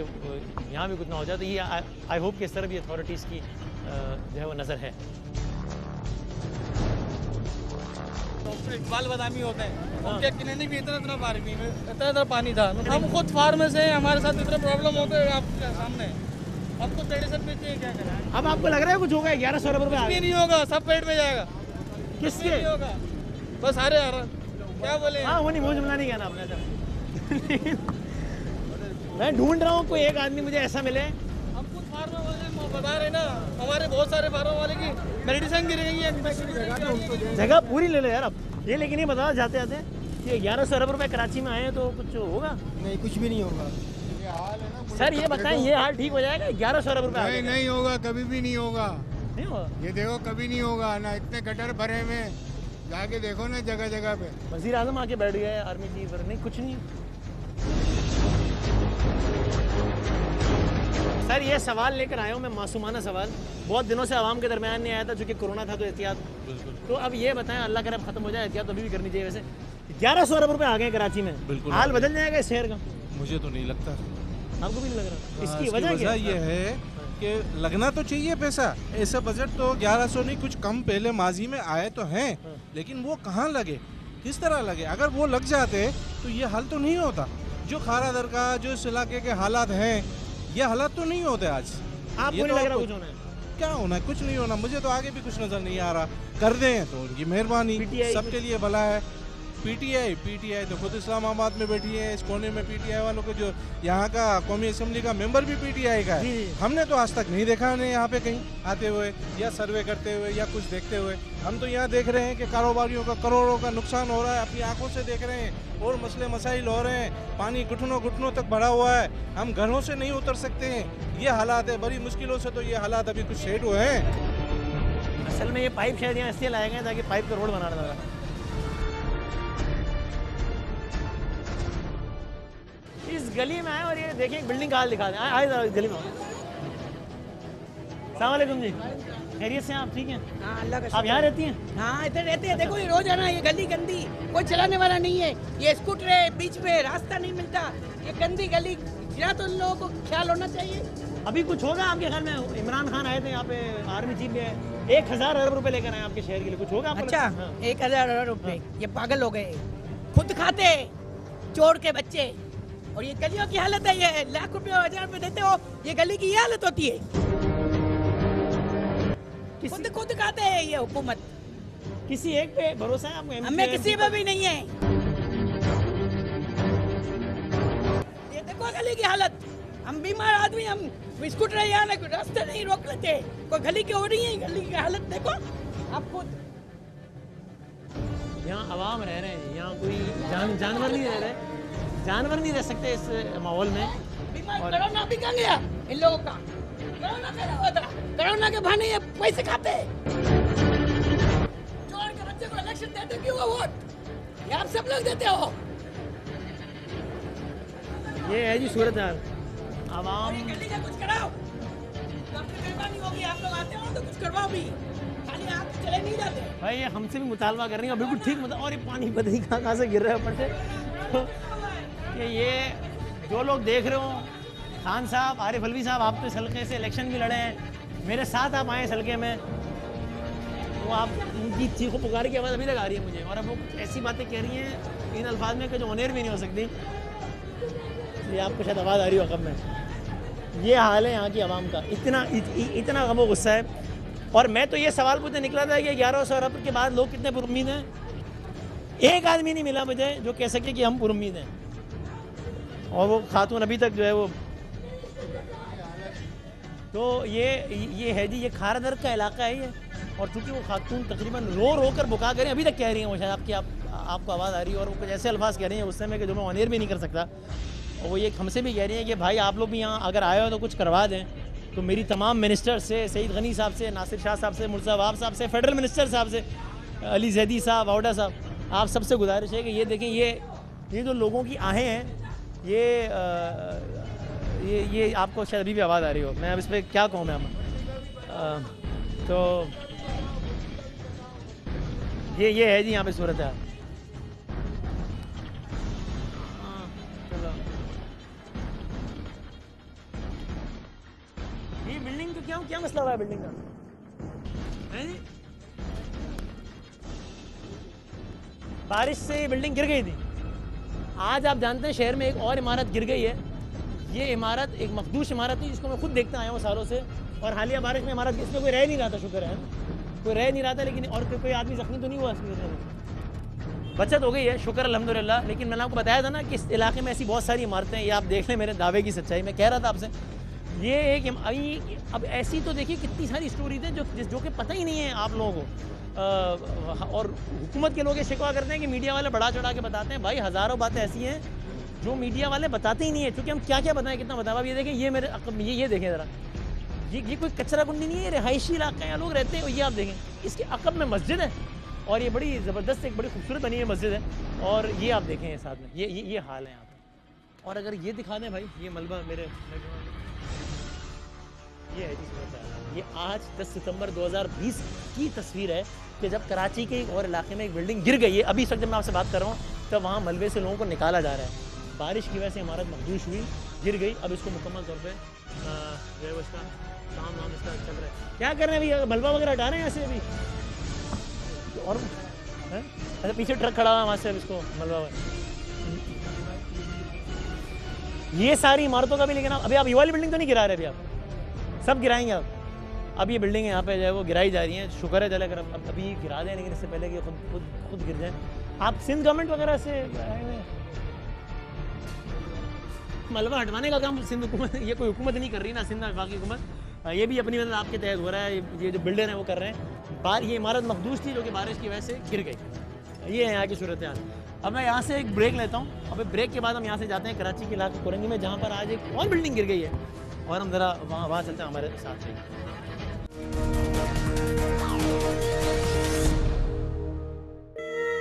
यहाँ भी कुछ ना हो जाए। तो ये आई होप कि इस तरह भी अथॉरिटीज़ की जो है वो नज़र है। इकबाल बादामी होते हैं, उनके क्लिनिक भी इतना पानी में इतना पानी था। हम खुद फार्मर्स हैं, हमारे साथ इतना प्रॉब्लम होते हैं आपके सामने। अब कुछ मेडिसिन बेचते हैं, क्या करें। अब आपको लग रहा है कुछ होगा? 1100 रुपये कुछ भी नहीं होगा, सब पेट में जाएगा। किसके? नहीं होगा, बस अरे यार क्या बोले। हाँ, वो नहीं, मुँह जुमला नहीं कहना आपने सर। मैं ढूंढ रहा हूँ कोई एक आदमी मुझे ऐसा मिले। हम खुद फार्मर वाले बता रहे ना, हमारे बहुत सारे फार्मर वाले की मेडिसिन गिर गई है। जगह पूरी ले लो यार अब ये, लेकिन ये बताओ जाते जाते कि 1100 अरब रुपये कराची में आए हैं तो कुछ होगा? नहीं, कुछ भी नहीं होगा। सर ये बताएं, ये हाल ठीक हो जाएगा? 1100 अरब रुपये नहीं होगा, कभी भी नहीं होगा। नहीं होगा, ये देखो कभी नहीं होगा ना। इतने गटर भरे में जाके देखो ना जगह जगह पे। वज़ीर आज़म आके बैठ गए आर्मी चीफ पर, नहीं कुछ नहीं। सर ये सवाल लेकर आया हूँ मैं, मासूमाना सवाल, बहुत दिनों से आवाम के दरमियान नहीं आया था, चूँकि कोरोना था तो एहतियात। तो अब ये बताएं, अल्लाह करे ख़त्म हो जाए, एहतियात अभी भी करनी चाहिए। वैसे 1100 अरब रुपये आ गए कराची में, हाल बदल जाएगा इस शहर का? मुझे तो नहीं लगता। आपको भी नहीं लग रहा? इसकी वजह क्या ये है कि लगना तो चाहिए पैसा। ऐसा बजट तो 1100 नहीं, कुछ कम पहले माजी में आए तो हैं, लेकिन वो कहाँ लगे, किस तरह लगे? अगर वो लग जाते तो ये हाल तो नहीं होता। जो खारा दर का, जो इस इलाके के हालात हैं, ये हालात तो नहीं होते आज। आपको नहीं लग रहा कुछ होना है? क्या होना है? कुछ नहीं होना। मुझे तो आगे भी कुछ नजर नहीं आ रहा। कर दें तो उनकी मेहरबानी, सबके लिए भला है। पीटीआई तो खुद इस्लामाबाद में बैठी है, इस कोने में पीटीआई वालों के, जो यहाँ का कौमी असेंबली का मेंबर भी पीटीआई का है। हमने तो आज तक नहीं देखा उन्हें यहाँ पे कहीं आते हुए या सर्वे करते हुए या कुछ देखते हुए। हम तो यहाँ देख रहे हैं कि कारोबारियों का करोड़ों का नुकसान हो रहा है, अपनी आंखों से देख रहे हैं, और मसले मसाइल हो रहे हैं, पानी घुटनों तक भरा हुआ है, हम घरों से नहीं उतर सकते हैं। ये हालात है, बड़ी मुश्किलों से तो ये हालात अभी कुछ सेट हुए हैं। असल में ये पाइप शायद यहाँ इसलिए लाए गए ताकि पाइप का रोड बनाना था। इस गली में आए और ये देखिए बिल्डिंग का हाल दिखा दें। आए जरा गली में। अस्सलाम वालेकुम जी, खैरियत से? आप ठीक हैं? हाँ, अल्लाह का। आप यहाँ रहती हैं? हाँ, इधर रहते हैं। देखो ये रोज है ना, ये गली गंदी, कोई चलाने वाला नहीं है, ये स्कूटर है, बीच में रास्ता नहीं मिलता, ये गंदी गली, या तो इन लोगों को ख्याल होना चाहिए। अभी कुछ होगा आपके ख्याल में? इमरान खान आए थे यहाँ पे, आर्मी चीफ में 1000 अरब रुपए लेकर आए आपके शहर के लिए, कुछ होगा आपको? अच्छा, 1000 अरब रुपए, ये पागल हो गए, खुद खाते चोर के बच्चे। और ये गलियों की हालत है, ये लाख रुपए 1000 रुपए देते हो, ये गली की ये हालत होती है। खुद खाते हैं ये हुकूमत। किसी एक पे भरोसा है आपको? हमें किसी पे भी नहीं है। ये देखो गली की हालत, हम बीमार आदमी, हम स्कूटर यहाँ रास्ते नहीं रोक लेते, कोई गली की हो रही है, गली की हालत देखो आप खुद। यहाँ आवाम रह रहे हैं, यहाँ कोई जानवर नहीं रह रहे, जानवर नहीं रह सकते इस माहौल में। कोरोना भी कहाँ गया इन लोगों का? कोरोना कैसा हुआ था? कोरोना के बहाने ये पैसे खाते, चोर के बच्चे को इलेक्शन देते क्यों हो वोट? ये आप सब लोग देते हो। ये है जी सूरत हाल। आवाम ये गली का कुछ कराओ, तो आपकी मेहरबानी होगी, आप लोग आते हो तो कुछ करवाओ भी, खाली आप चले नहीं जाते। भाई ये हमसे भी मुतालबा कर रही है बिल्कुल ठीक और ये पानी पता नहीं कहाँ से गिर रहा है ऊपर से। कि ये जो लोग देख रहे हो, खान साहब, आरिफ अलवी साहब, आप तो इस हल्के से इलेक्शन भी लड़े हैं, मेरे साथ आप आए इस हल्के में, तो आप उनकी चीखों पुकार की आवाज़ अभी तक आ रही है मुझे, और अब वो ऐसी बातें कह रही हैं इन अल्फाज में कि जो ऑनेर भी नहीं हो सकती। ये आपको शायद आवाज़ आ रही हो अकब में। ये हाल है यहाँ की आवाम का, इतना गम गुस्सा है। और मैं तो ये सवाल पूछने निकला था कि 1100 अरब के बाद लोग कितने पुरुम्मीद हैं। एक आदमी नहीं मिला मुझे जो कह सके कि हम पुरुम्मीद हैं, और वो खातून अभी तक जो है वो, तो ये है जी, ये खारदर का इलाका है ये। और चूँकि वो खातून तकरीबन रो कर बुका करें अभी तक कह रही हैं, वो शायद आपको आवाज़ आ रही है, और वो कुछ ऐसे अल्फाज कह रही हैं उस समय कि जो मैं ऑनेर भी नहीं कर सकता। और वो ये हमसे भी कह रही हैं कि भाई आप लोग भी यहाँ अगर आए हो तो कुछ करवा दें। तो मेरी तमाम मिनिस्टर से, सईद गनी साहब से, नासिर शाह साहब से, मुर्तज़ा वहाब साहब से, फेडरल मिनिस्टर साहब से, अली जैदी साहब, वाउडा साहब, आप सबसे गुजारिश है कि ये देखें, ये जो लोगों की आहें हैं, ये आपको शायद अभी भी आवाज़ आ रही हो, मैं अब इस पर क्या कहूँ मैं तो ये है जी यहाँ पे सूरत है। ये बिल्डिंग का क्या मसला हुआ है बिल्डिंग का, है जी? बारिश से ये बिल्डिंग गिर गई थी। आज आप जानते हैं शहर में एक और इमारत गिर गई है। ये इमारत एक मखदूश इमारत थी जिसको मैं खुद देखता आया हूँ सालों से, और हालिया बारिश में इमारत, इसमें कोई रह नहीं रहा था, शुक्र है कोई रह नहीं रहा था, लेकिन और कोई आदमी जख्मी तो नहीं हुआ इसमें, बचत हो गई है, शुक्र अल्हम्दुलिल्लाह। लेकिन मैंने आपको बताया था ना कि इस इलाके में ऐसी बहुत सारी इमारतें हैं, ये आप देख लें मेरे दावे की सच्चाई। मैं कह रहा था आपसे, ये एक अब ऐसी तो देखिए कितनी सारी स्टोरीज हैं जो कि पता ही नहीं है आप लोगों को, और हुकूमत के लोग ये शिकवा करते हैं कि मीडिया वाले बढ़ा चढ़ा के बताते हैं। भाई हज़ारों बातें ऐसी हैं जो मीडिया वाले बताते ही नहीं है, क्योंकि हम क्या क्या बताएं, कितना बताएं। अब ये देखें, ये मेरे ये देखें ज़रा, ये कोई कचरा कुंडी नहीं है, रिहायशी इलाका है, लोग रहते हैं। ये आप देखें, इसके अकब में मस्जिद है, और ये बड़ी ज़बरदस्त, एक बड़ी खूबसूरत बनी हुई मस्जिद है, और ये आप देखें साथ में ये हाल है यहाँ पर। और अगर ये दिखा दें भाई, ये मलबा मेरे, ये है जी सूरत है। ये आज 10 सितंबर 2020 की तस्वीर है कि जब कराची के एक और इलाके में एक बिल्डिंग गिर गई है। अभी इस वक्त जब मैं आपसे बात कर रहा हूँ तब वहाँ मलबे से लोगों को निकाला जा रहा है। बारिश की वजह से इमारत मखदूश हुई, गिर गई। अब इसको मुकम्मल तौर पर जो है वो इसका काम वाम इसका चल रहा है। क्या कर रहे हैं अभी, मलबा वगैरह हटा रहे हैं यहाँ से अभी, और अच्छा पीछे ट्रक खड़ा हुआ है वहाँ से, अब इसको मलबा, ये सारी इमारतों का भी। लेकिन अभी आप ये वाली बिल्डिंग तो नहीं गिरा रहे, अभी आप सब गिराएंगे आप। अब ये बिल्डिंग यहाँ पे जो है वो गिराई जा रही है, शुक्र है चले अगर अभी गिरा दें, लेकिन इससे पहले कि खुद गिर जाए। आप सिंध गवर्नमेंट वगैरह से मलबा हटवाने का काम सिंध हुकूमत, ये कोई हुकूमत नहीं कर रही ना, सिंध बाकी हुकूमत, ये भी अपनी मतलब आपके तहत हो रहा है। ये जो बिल्डर हैं वो कर रहे हैं। ये इमारत मखदूश थी जो कि बारिश की वजह से गिर गई। ये है यहाँ की सूरत हाल। अब मैं यहाँ से एक ब्रेक लेता हूँ, अब ब्रेक के बाद हम यहाँ से जाते हैं कराची के इलाके कुरंगी में, जहाँ पर आज एक और बिल्डिंग गिर गई है, और हम ज़रा वहाँ चलते हैं हमारे साथ में।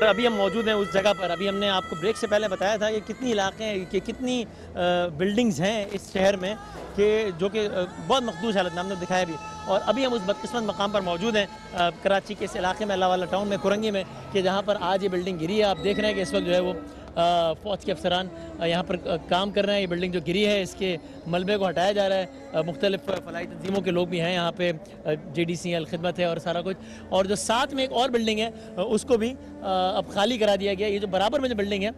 अभी हम मौजूद हैं उस जगह पर। अभी हमने आपको ब्रेक से पहले बताया था कि कितनी इलाके हैं, कि कितनी बिल्डिंग्स हैं इस शहर में, कि जो कि बहुत मखदूश हालत में, हमने दिखाया भी। और अभी हम उस बदकिस्मत मकाम पर मौजूद हैं कराची के इस इलाके में, अल्लाह वाला टाउन में, कुरंगी में, कि जहाँ पर आज ये बिल्डिंग गिरी है। आप देख रहे हैं कि इस वक्त जो है वो फ़ौज के अफसरान यहाँ पर काम कर रहे हैं। ये बिल्डिंग जो गिरी है इसके मलबे को हटाया जा रहा है। मुख्तलिफ फलाई तंजीमों के लोग भी हैं यहाँ पे, JDC अलखिदमत है और सारा कुछ। और जो साथ में एक और बिल्डिंग है उसको भी अब खाली करा दिया गया। ये जो बराबर में जो बिल्डिंग है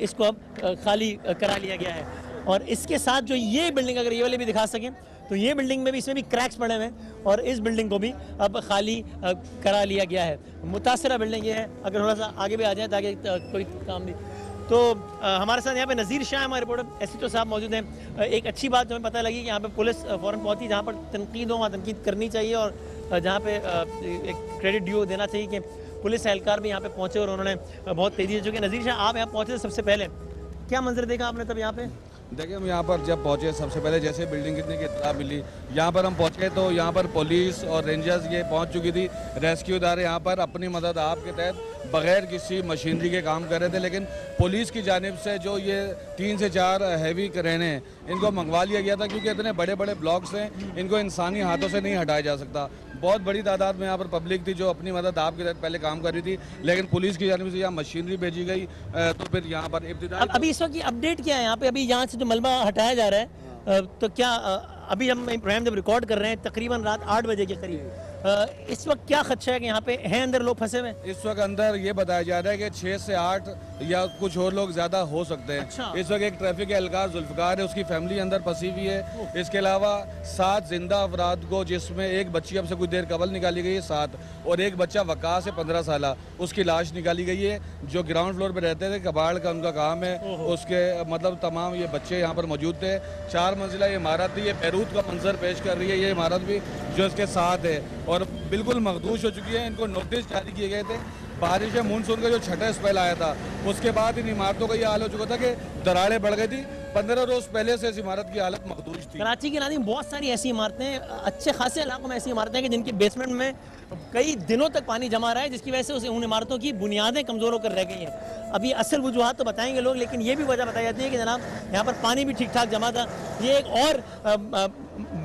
इसको अब खाली करा लिया गया है। और इसके साथ जो ये बिल्डिंग, अगर ये वाली भी दिखा सकें तो ये बिल्डिंग में भी, इसमें भी क्रैक्स पड़े हुए हैं, और इस बिल्डिंग को भी अब खाली करा लिया गया है। मुतासरा बिल्डिंग ये है। अगर थोड़ा सा आगे भी आ जाए ताकि कोई काम भी, तो हमारे साथ यहाँ पे नज़ीर शाह हमारे रिपोर्टर SHO साहब मौजूद हैं। एक अच्छी बात जो हमें पता लगी कि यहाँ पे पुलिस फ़ौरन पहुँची, जहाँ पर तनकीद हो वहाँ तनकीद करनी चाहिए, और जहाँ पे एक क्रेडिट ड्यू देना चाहिए कि पुलिस एहलकार भी यहाँ पे पहुँचे और उन्होंने बहुत तेज़ी से, जो कि नज़ीर शाह आप यहाँ पहुँचे थे सबसे पहले, क्या मंजर देखा आपने तब यहाँ पे? देखिए, हम यहाँ पर जब पहुँचे सबसे पहले जैसे बिल्डिंग गिरने की इत्तला मिली, यहाँ पर हम पहुँचे तो यहाँ पर पुलिस और रेंजर्स ये पहुँच चुकी थी। रेस्क्यू इदारे यहाँ पर अपनी मदद आप के तहत बग़ैर किसी मशीनरी के काम कर रहे थे, लेकिन पुलिस की जानिब से जो ये 3 से 4 हैवी क्रेन हैं इनको मंगवा लिया गया था, क्योंकि इतने बड़े बड़े ब्लॉक्स हैं, इनको इंसानी हाथों से नहीं हटाया जा सकता। बहुत बड़ी तादाद में यहाँ पर पब्लिक थी जो अपनी मदद आपके तहत पहले काम कर रही थी, लेकिन पुलिस की जानिब से यहाँ मशीनरी भेजी गई तो फिर यहाँ पर इब्तिदाई अभी इस वक्त की अपडेट क्या है यहाँ पे? अभी यहाँ से जो मलबा हटाया जा रहा है तो क्या अभी हम प्रोग्राम जब रिकॉर्ड कर रहे हैं तकरीबन रात 8 बजे के करीब, इस वक्त क्या खदशा है कि यहाँ पे हैं अंदर लोग फंसे हुए? इस वक्त अंदर ये बताया जा रहा है कि 6 से 8 या कुछ और लोग ज्यादा हो सकते हैं। अच्छा। इस वक्त एक ट्रैफिक एहलकार जुल्फकार है, उसकी फैमिली अंदर फंसी हुई है। इसके अलावा 7 जिंदा अफराद को, जिसमें एक बच्ची अब से कुछ देर कबल निकाली गई है 7, और एक बच्चा वकास है 15 साल, उसकी लाश निकाली गई है। जो ग्राउंड फ्लोर पर रहते थे, कबाड़ का उनका काम है, उसके मतलब तमाम ये बच्चे यहाँ पर मौजूद थे। 4 मंजिला इमारत थी, ये बैरूत का मंजर पेश कर रही है ये इमारत भी जो इसके साथ है, और बिल्कुल मखदूश हो चुकी है। इनको नोटिस जारी किए गए थे। बारिश मानसून का जो छठा स्पेल आया था उसके बाद इन इमारतों का ये हाल हो चुका था कि दरारें बढ़ गई थी। 15 रोज पहले से इस इमारत की हालत मखदूश थी। कराची की नाज़रीन बहुत सारी ऐसी इमारतें, अच्छे खासे इलाकों में ऐसी इमारतें हैं कि जिनके बेसमेंट में कई दिनों तक पानी जमा रहा है, जिसकी वजह से उन इमारतों की बुनियादें कमज़ोर होकर रह गई हैं। अभी असल वजूहात तो बताएंगे लोग, लेकिन ये भी वजह बताई जाती है कि जनाब यहाँ पर पानी भी ठीक ठाक जमा था। ये एक और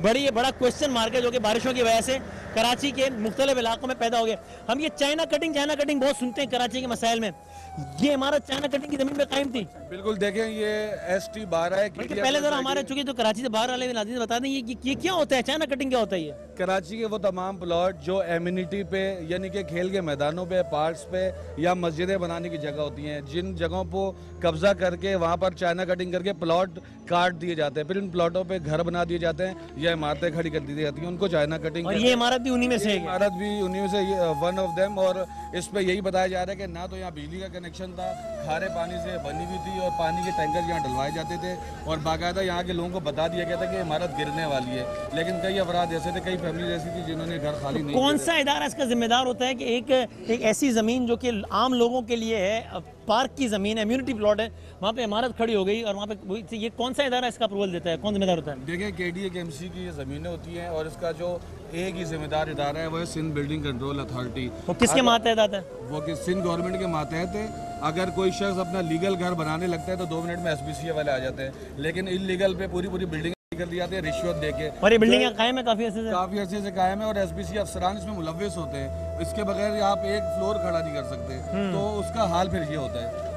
बड़ा क्वेश्चन मार्क है जो कि बारिशों की वजह से कराची के मुख्तलिफ इलाकों में पैदा हो गया। हम ये चाइना कटिंग बहुत सुनते हैं कराची के मसाइल में। ये इमारत चाइना कटिंग की जमीन पे कायम थी। बिल्कुल, देखें ये ST 12 है। पहले जरा हमारे चूंकि तो कराची से बाहर वाले नाज़रीन बता दें ये क्या होता है, चाइना कटिंग क्या होता है? ये कराची के वो तमाम प्लॉट जो एम्यूनिटी पे यानी कि खेल के मैदानों पे, पार्क्स पे या मस्जिदें बनाने की जगह होती हैं, जिन जगहों को कब्जा करके वहाँ पर चाइना कटिंग करके प्लॉट काट दिए जाते हैं, फिर इन प्लॉटों पे घर बना दिए जाते हैं या इमारतें खड़ी कर दी जाती हैं, उनको चाइना कटिंग। और ये इमारत भी उन्हीं में से है? इमारत भी उन्हीं में से वन ऑफ देम। और इस पे यही बताया जा रहा है कि ना तो यहाँ बिजली का कनेक्शन था, खारे पानी से बनी हुई थी और पानी के टैंकर यहाँ डलवाए जाते थे, और बाकायदा यहाँ के लोगों को बता दिया गया था कि इमारत गिरने वाली है। लेकिन कई अफराद ऐसे थे, कई फैमिली ऐसी थी जिन्होंने घर खाली नहीं। कौन सा इदारा इसका जिम्मेदार होता है कि एक ऐसी ज़मीन जो कि आम लोगों के लिए है, पार्क की ज़मीन है, इम्यूनिटी प्लॉट है, वहाँ पे इमारत खड़ी हो गई और वहाँ पे ये कौन सा इदारा इसका अप्रूवल देता है, कौन जिम्मेदार होता है? देखिए KDA KMC की ये ज़मीनें होती हैं और इसका जो एक ही जिम्मेदार इदारा है वो है सिंध बिल्डिंग कंट्रोल अथॉरिटी। वो किसके मातहत आता है? वो कि सिंध गवर्नमेंट के मातहत है। अगर कोई शख्स अपना लीगल घर बनाने लगता है तो 2 मिनट में SBCA वाले आ जाते हैं, लेकिन इलीगल पे पूरी बिल्डिंग कर दी जाती है रिश्वत देके। और ये बिल्डिंग कायम है काफ़ी अरसे से कायम है, और SBCA अफसरान इसमें मुलव्वस होते हैं। इसके बगैर आप एक फ्लोर खड़ा नहीं कर सकते, तो उसका हाल फिर ये होता है।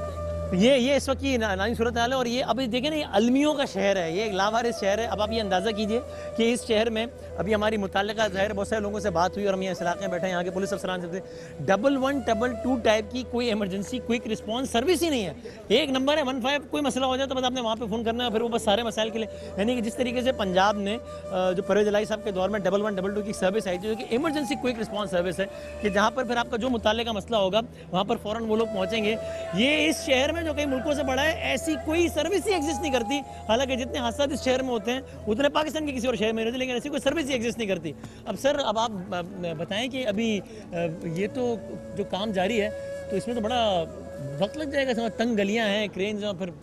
ये इस वक्त की नानी सूरत हाल है। और ये अभी देखें ना, ये अलमियों का शहर है, ये एक लावारिस शहर है। अब आप ये अंदाज़ा कीजिए कि इस शहर में अभी हमारी मुताल्लिका ज़ाहिर बहुत सारे लोगों से बात हुई और हम यहाँ इस इलाके में बैठे हैं, यहाँ के पुलिस अफसरान से 1122 टाइप की कोई इमरजेंसी क्विक रिस्पॉन्स सर्विस ही नहीं है। एक नंबर है 15, कोई मसला हो जाए तो बस आपने वहाँ पे फ़ोन करना है, फिर वो बस सारे मसाइल के लिए। यानी कि जिस तरीके से पंजाब ने जो परवेज़ इलाही साहब के दौर में 1122 की सर्विस आई थी, जो कि इमरजेंसी क्विक रिस्पॉन्स सर्विस है, कि जहाँ पर फिर आपका जो मुताल्लिका मसला होगा वहाँ पर फ़ौरन वो लोग पहुँचेंगे। ये इस शहर में जो कई मुल्कों से है, ऐसी कोई सर्विस ही एग्जिस्ट नहीं करती। हालांकि जितने हादसा इस शहर में होते हैं उतने पाकिस्तान के किसी और शहर में नहीं होते, लेकिन ऐसी कोई सर्विस ही एग्जिस्ट नहीं करती। अब सर, अब आप बताएं कि अभी ये तो जो काम जारी है तो इसमें तो बड़ा वक्त लग जाएगा, तंग गलियां हैं, क्रेन्स और फिर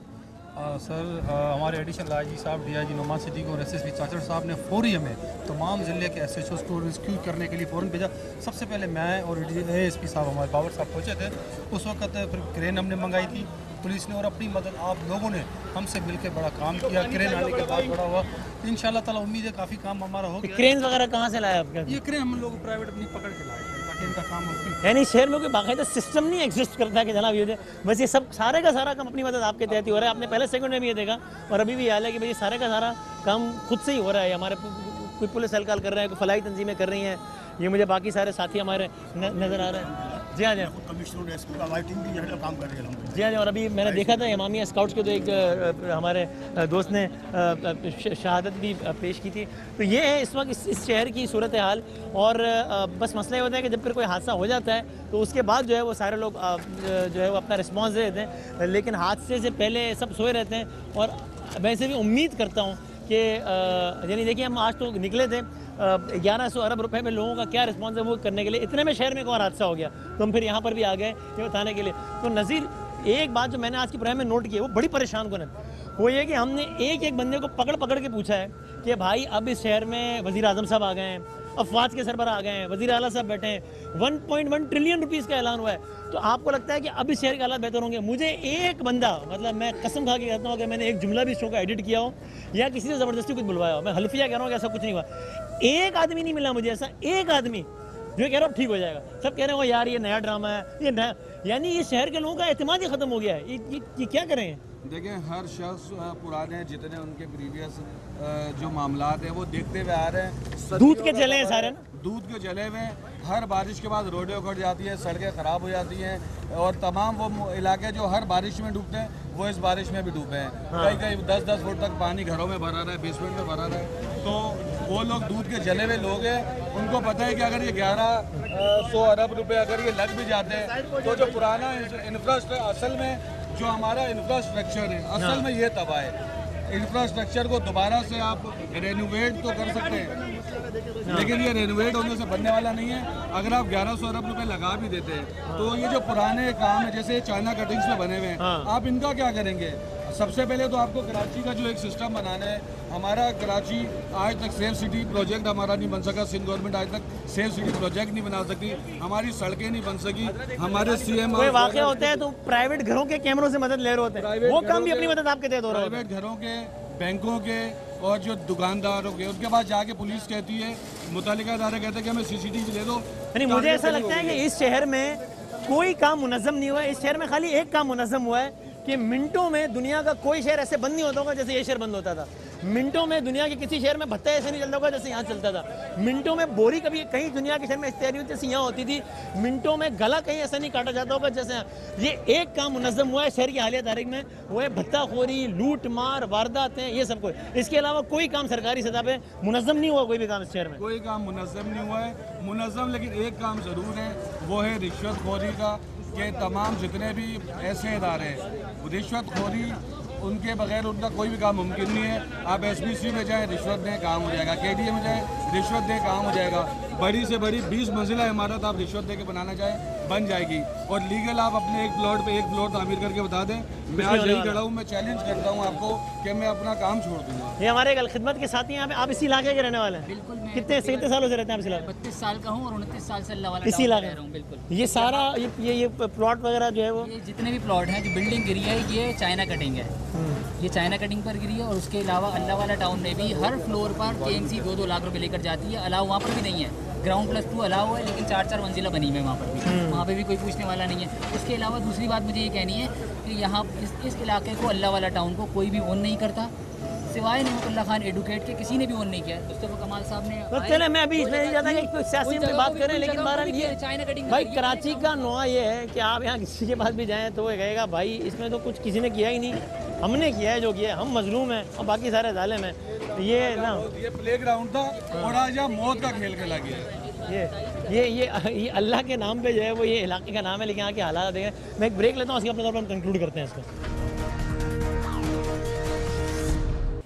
सर हमारे एडिशनल IG साहब, DIG नुमान सिद्दीकी और SSP चाचड़ साहब ने फौरी हमें तमाम ज़िले के SHOs को रेस्क्यू करने के लिए फ़ौरन भेजा। सबसे पहले मैं और ASP साहब, हमारे बाबर साहब पहुँचे थे उस वक्त, फिर क्रेन हमने मंगाई थी पुलिस ने, और अपनी मदद आप लोगों ने हमसे मिलकर बड़ा काम किया। क्रेन आने के बाद बड़ा हुआ, इंशाल्लाह ताला उम्मीद है काफ़ी काम हमारा हो गया। क्रेन वगैरह कहाँ से लाया आपका? ये क्रेन हम लोग प्राइवेट अपनी पकड़ के लाए ताकि इनका काम हो। यानी शहर में कोई बाकायदा सिस्टम नहीं एग्जिस्ट करता है कि जनाब ये बस ये सब सारे का सारा काम अपनी मदद आपके तहत ही हो रहा है। आपने पहले सेकंड में भी ये देखा और अभी भी हाल है कि भाई सारे का सारा काम खुद से ही हो रहा है। हमारे कोई पुलिस हल्का कर रहे हैं, कोई फलाई तंजीमें कर रही हैं, ये मुझे बाकी सारे साथी हमारे नज़र आ रहे हैं। जी हाँ, कमिश्नर टीम भी काम कर रही है। जी हाँ, और अभी मैंने देखा था इमामिया स्काउट्स के तो एक हमारे दोस्त ने शहादत भी पेश की थी। तो ये है इस वक्त इस शहर की सूरत हाल। और बस मसला ये होता है कि जब फिर कोई हादसा हो जाता है तो उसके बाद जो है वो सारे लोग जो है वो अपना रिस्पॉन्स दे देते हैं, लेकिन हादसे से पहले सब सोए रहते हैं। और वैसे भी उम्मीद करता हूँ कि यानी देखिए, हम आज तो निकले थे 1100 अरब रुपए में लोगों का क्या रिस्पॉन्स है वो करने के लिए, इतने में शहर में एक और हादसा हो गया तो हम फिर यहाँ पर भी आ गए ये बताने के लिए। तो नज़ीर, एक बात जो मैंने आज की प्रोग्राम में नोट की है वो बड़ी परेशान कौन है, वो ये कि हमने एक बंदे को पकड़ के पूछा है कि भाई अब इस शहर में वज़ीर आज़म साहब आ गए हैं, अफवाज के सरबराह आ गए हैं, वज़ीर आला साहब बैठे हैं, 1.1 ट्रिलियन रुपीज़ का ऐलान हुआ है। तो आपको लगता है कि अब इस शहर के हालात बेहतर होंगे? मुझे एक बंदा, मतलब मैं कसम खा के कहता हूँ कि मैंने एक जुमला भी शो का एडिट किया हो या किसी से ज़बरदस्ती कुछ बुलवाया हो, मैं हल्फिया कह रहा हूँ कि ऐसा कुछ नहीं हुआ। एक आदमी नहीं मिला मुझे ऐसा, एक आदमी जो कह रहा हूँ ठीक हो जाएगा। सब कह रहे हो यार ये नया ड्रामा है, ये नया, यानी ये शहर के लोगों का एतमाद ही ख़त्म हो गया है। ये क्या करें? देखिए, हर शख्स पुराने जितने उनके प्रीवियस जो मामलात हैं वो देखते हुए आ रहे हैं। दूध के जले हैं सारे ना, दूध के जले हुए। हर बारिश के बाद रोडें उखड़ जाती हैं, सड़कें ख़राब हो जाती हैं और तमाम वो इलाके जो हर बारिश में डूबते हैं वो इस बारिश में भी डूबे हैं। कई कई 10-10 फुट तक पानी घरों में भरा रहा है, बेसमेंट में भरा रहा है। तो वो लोग दूध के जले हुए लोग हैं, उनको पता है कि अगर ये 1100 अरब रुपए अगर ये लग भी जाते हैं तो जो पुराना इंफ्रास्ट्रक्चर, असल में जो हमारा इंफ्रास्ट्रक्चर है असल में ये तबाह है। इंफ्रास्ट्रक्चर को दोबारा से आप रेनोवेट तो कर सकते हैं, लेकिन ये रेनोवेट होने से बनने वाला नहीं है। अगर आप 1100 अरब रुपए लगा भी देते हैं तो ये जो पुराने काम है जैसे चाइना कटिंग्स में बने हुए हैं, आप इनका क्या करेंगे? सबसे पहले तो आपको कराची का जो एक सिस्टम बनाना है। हमारा कराची आज तक सेफ सिटी प्रोजेक्ट हमारा नहीं बन सका, सिंध गवर्नमेंट आज तक सेफ सिटी प्रोजेक्ट नहीं बना सकी, हमारी सड़कें नहीं बन सकी। हमारे सीएम कोई वाकया होता है तो प्राइवेट घरों के कैमरों से मदद ले रहे होते हैं, वो काम भी अपनी मदद आपके तहत हो रहा है। प्राइवेट घरों के, बैंकों के और जो दुकानदारों के, उनके पास जाके पुलिस कहती है, मुतल्लिका इदारे कहते हैं कि हमें CCTV दे दो। नहीं, मुझे ऐसा लगता है कि इस शहर में कोई काम मुनज़्ज़म नहीं हुआ है। इस शहर में खाली एक काम मुनज़्ज़म हुआ है कि मिनटों में दुनिया का कोई शहर ऐसे बंद नहीं होता होगा जैसे ये शहर बंद होता था। मिनटों में दुनिया के किसी शहर में भत्ता ऐसे नहीं चलता होगा जैसे यहाँ चलता था। मिनटों में बोरी कभी कहीं दुनिया के शहर में इस तैयारी होती जैसे यहाँ होती थी। मिनटों में गला कहीं ऐसा नहीं काटा जाता होगा जैसे यहाँ। ये एक काम मुनज़्ज़म हुआ है शहर की हालिया तारीख में, वो है भत्ताखोरी, लूट मार, वारदातें, ये सब कुछ। इसके अलावा कोई काम सरकारी सतह पे मुनज़्ज़म नहीं हुआ, कोई भी काम इस शहर में कोई काम मुनज़्ज़म नहीं हुआ है। मुनज़्ज़म लेकिन एक काम ज़रूर है, वो है रिश्वतखोरी का। कि तमाम जितने भी ऐसे इदारे हैं, रिश्वतखोरी उनके बगैर उनका कोई भी काम मुमकिन नहीं है। आप SBC में जाएँ, रिश्वत दें, काम हो जाएगा। KDA में जाएँ, रिश्वत दें, काम हो जाएगा। बड़ी से बड़ी 20 मंजिला इमारत आप रिश्वत दे के बनाना चाहें, बन जाएगी। और लीगल आप अपने एक प्लॉट पे एक फ्लोर तामीर करके बता दें। मैं आज यही खड़ा हूँ, मैं चैलेंज करता हूँ आपको कि मैं अपना काम छोड़ दूँगा। ये हमारे कल खिदमत के साथी हैं, आप इसी इलाके के रहने वाले हैं? बिल्कुल। कितने सालों से रहते हैं आप इस इलाके? 32 साल का हूँ और 29 साल से अल्लाह वाला इसी इलाके रह रहा हूँ। बिल्कुल। ये सारा ये प्लॉट वगैरह जो है वो, ये जितने भी प्लॉट हैं, जो बिल्डिंग गिरी है, ये चाइना कटिंग है। ये चाइना कटिंग पर गिरी है। और उसके अलावा अल्लाह वाला टाउन में भी हर फ्लोर पर KMC 2-2 लाख रुपए लेकर जाती है। अलावा वहाँ पर भी नहीं है, ग्राउंड +2 अलाव है, लेकिन 4-4 मंजिला बनी हुई है वहाँ पर भी। वहाँ पे भी कोई पूछने वाला नहीं है। उसके अलावा दूसरी बात मुझे ये कहनी है कि यहाँ इस इलाके को, अल्लाह वाला टाउन को, कोई भी ओन नहीं करता सिवाय नमतुल्ला खान एडुकेट के, किसी ने भी ओन नहीं किया। मुस्तफा कमाल साहब ने तो चले, मैं अभी इसमें नहीं चाहता कि कोई सियासी में बात करें, लेकिन बहरहाल ये चाइना कटिंग भाई कराची का नुआ ये है कि आप यहाँ किसी के पास भी जाएँ तो वो कहेगा भाई इसमें तो कुछ किसी ने किया ही नहीं, हमने किया है जो किया है, हम मजलूम हैं और बाकी सारे जालिम हैं। ये ना, ये प्लेग्राउंड था और आज यहाँ मौत का खेल खेला गया। ये अल्लाह के नाम पे जो है वो ये इलाके का नाम है, लेकिन यहाँ के हालात देखें। मैं एक ब्रेक लेता हूँ, उसके अपने तौर पर हम कंक्लूड करते हैं इसको।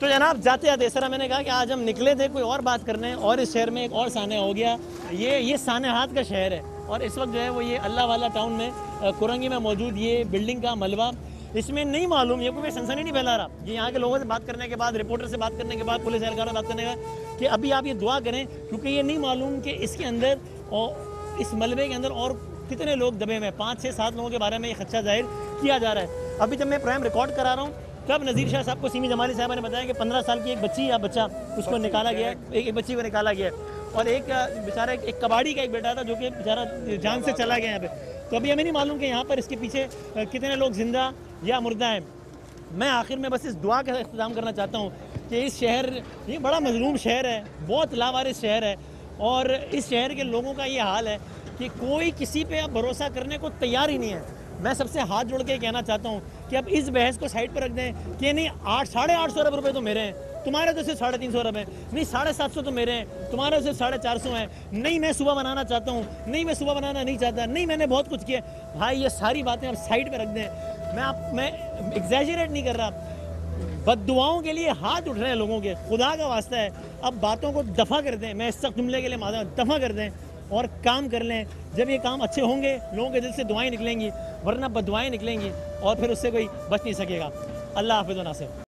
तो जनाब, जाते जाते सर मैंने कहा कि आज हम निकले थे कोई और बात करने, और इस शहर में एक और साने हो गया। ये सानेहात का शहर है और इस वक्त जो है वो ये अल्लाह वाला टाउन में कुरंगी में मौजूद ये बिल्डिंग का मलबा, इसमें नहीं मालूम, ये कोई सनसनी नहीं फैला रहा। ये यहाँ के लोगों से बात करने के बाद, रिपोर्टर से बात करने के बाद, पुलिस एहलकारों से बात करने के बाद, कि अभी आप ये दुआ करें, क्योंकि ये नहीं मालूम कि इसके अंदर और इस मलबे के अंदर और कितने लोग दबे हुए हैं। 5-6-7 लोगों के बारे में ये खदशा जाहिर किया जा रहा है। अभी जब मैं प्रोग्राम रिकॉर्ड करा रहा हूँ तब नज़ीर शाह साहब को सीमी जमाली साहब ने बताया कि 15 साल की एक बच्ची या बच्चा उसको निकाला गया, एक बच्ची को निकाला गया, और एक बेचारा एक कबाड़ी का एक बेटा था जो कि बेचारा जान से चला गया यहाँ पे। तो अभी हमें नहीं मालूम कि यहाँ पर इसके पीछे कितने लोग जिंदा या मुर्दा हैं। मैं आखिर में बस इस दुआ का इख्तिताम करना चाहता हूँ कि इस शहर, ये बड़ा मजलूम शहर है, बहुत लावारिस शहर है, और इस शहर के लोगों का ये हाल है कि कोई किसी पे अब भरोसा करने को तैयार ही नहीं है। मैं सबसे हाथ जोड़ के कहना चाहता हूँ कि अब इस बहस को साइड पर रख दें कि नहीं 800-850 अरब रुपए तो मेरे हैं, तुम्हारे तो सिर्फ 350 अरब है, नहीं 750 तो मेरे हैं, तुम्हारे सिर्फ 450 हैं, नहीं मैं सुबह बनाना चाहता हूँ, नहीं मैं सुबह बनाना नहीं चाहता, नहीं मैंने बहुत कुछ किया। भाई ये सारी बातें अब साइड पर रख दें। मैं एग्जैजरेट नहीं कर रहा, बद्दुआओं के लिए हाथ उठ रहे हैं लोगों के, खुदा का वास्ता है अब बातों को दफ़ा कर दें। मैं इस तक जुमले के लिए मादा दफ़ा कर दें और काम कर लें। जब ये काम अच्छे होंगे लोगों के दिल से दुआएं निकलेंगी, वरना बददुआएं निकलेंगी और फिर उससे कोई बच नहीं सकेगा। अल्लाह हाफ़िज़ व नासिर।